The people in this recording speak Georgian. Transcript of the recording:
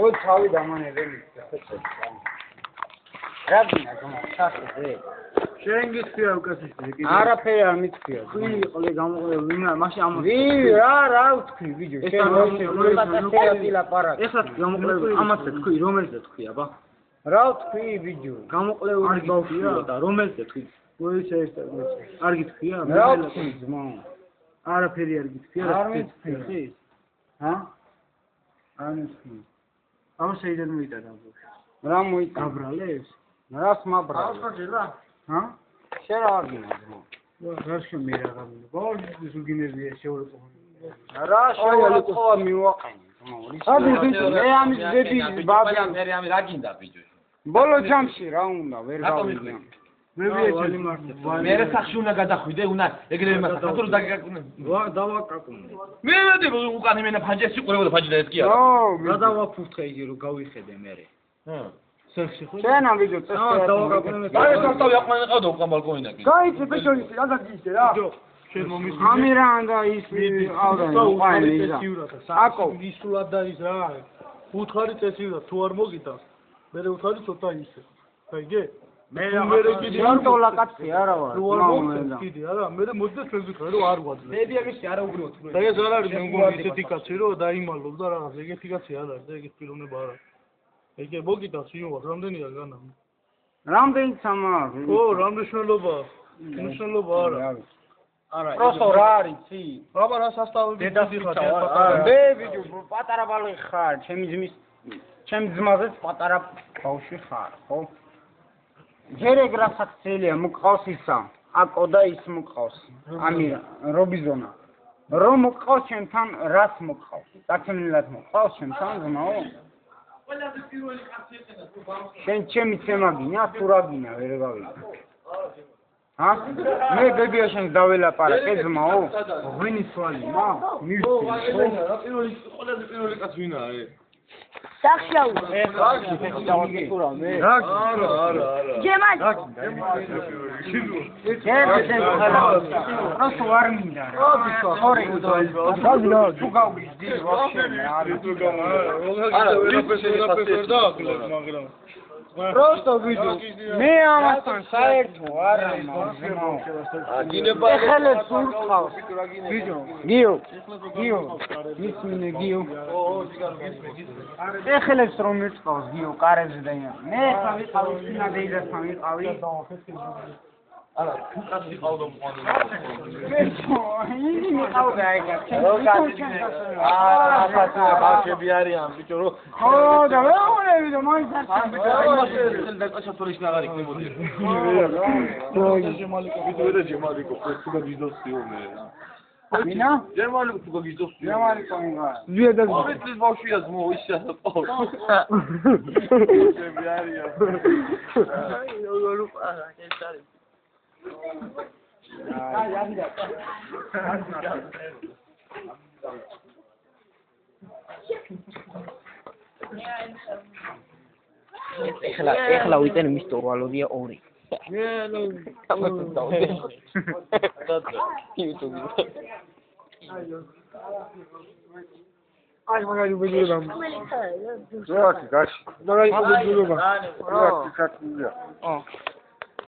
მოდ თავი დამანებელი. რა გინდა გმოხსახე? შენ გიწია უკაცისე კიდე. არაფერი არ მიწია. ხვი ყოლე გამოყოლე ვინა მაშინ ამ რა ვთქვი ბიჭო შენ როი ლაპარაკი. ეხლა გამოყოლე ამას თქვი რომელზე თქვი აბა? რა ვთქვი ბიჭო? გამოყოლეული ბავშვია და რომელზე თქვი? როი შეერთდა? არ გითქვია? რა ვთქვი ძმა? არაფერი არ გითქვია რა ვთქვი? ჰა? არ მითქვი. ამ შეიძლება მოიტანა. რა მოიტანა? გაბრალეს? რას მაბრალე? ჰა? შენ რა გინდა? რა შემე რა გამი? ბოლოს ზუგინებია შეურყო. რა შეურყო მივაყენი. მე ამის ძები ბაბი მე ამი რა გინდა ბიჭო? ბოლო ჯამში რა უნდა ვერ გავიგე. მე ვიეჭვი მე რა სახში უნდა გადახვიდე უნდა ეგრევე მას ხათურ დაგაკუნე. დავაკაკუნე. მე მედი უკანი მენა ფანჯესი ყურებოდა ფანჯი და ეს კი არა. რა დავაფუთხე იგი რომ გავიხედე მე. ჰა. სერხში ხო? შენ ამ ვიდეო წესს დავაკაკუნე. აი სამთავი აყვანა ყავდა უკან ბალკონიდან კი. გაიცე ბეჭოდი რა გაგიჭე რა? შენ მომისმინე. ამირან და ის ავრა ყაენი ისა. აკო ისულად და ის რა არის. უთხარი წესივრა თუ არ მოგიტანს. მე უთხარი ცოტა ისე. აიგე? მე კიდე ანტოლა კაცი არა ვარ. თუ არ მოგიტანს კიდე არა. მე მოდი ჩვენ ვიქრე რომ არ ვაძლევ. მე დიაგეში არა უგრევთ. და ეს არ არის მე მგონი ისეთი კაცი რომ დაიმალოს და რაღაც ეგეთი კაცი არ არის და ეგეთ პიროვნება არ არის. ეგე მოგიტანს იუვას რამდენია განა? რამდენი სამა? ო რამდენშნელობა? მნიშვნელობა არა. არა. პროსტო რა არის ცი? აბა რა სასწავლებელი დედახარ. მე ბიჭო პატარა ბალე ხარ, ჩემი ძმაზეც პატარა ბავშვი ხარ, ხო? ჯერ ეგ რასაც целია მყავს ისა. აკო და ის მყავს. ამირა, რობიზონა. რომ მყავს ჩემთან, რას მყავს? დაქემნილად მყავს ჩემთან, ზმაო? ყველაზე პირველი კაცი ეყედა თუ ბავშვი. შენ ჩემი ცემა გინა, თუ რა გინა, ვერ გავიგე. ჰა? მე ბებია შენს დაველაპარაკე ზმაო? ღვინის სვალი, მა? მივცი. რა პირველი ყველაზე პირველი კაცი ვინა აი? სახშაუ. რა გინდა? არა. ჯემალ. პროსტო არ მინდა რა. ორი თუ გავგიჟდი ვაფშე არის თუ მაგრამ პროსტო ვიდეო მე ამასთან საერთო არ მაქვს. აგინება ეხლა სურყავს. გიო. მისმინე გიო. ეხლებს რომ მიწყავს გიო კარებზე და მე ხა ვიყავი სინადეიდასთან ვიყავი. არა, თუ კაცი ყავდა მყავდა. იგი მიყავდა ეგა. ბავშვები არიან, ბიჭო რო. ხო, და ვეუბნები და მაინც არ ხელ დაკაშა თორიშ აღარ იქნებოდი. ჯემალიკო ვიდეო ჯემალიკო თუ გაგიზდოსიო მე. ვინა? ჯემალიკო თუ გაგიზდოსიო. ჯემალიკო მიგა. ზიადა ის ბავშვია ზმო ისე პაუ. ბავშვები არიან. აი, როგორ უყარა ეს არის. ეხლა ვიტენ მის ტორვალოდია 2. აი მაგარი ვიდეო და რა გაში. მაგარი ვიდეო და. რა გაში.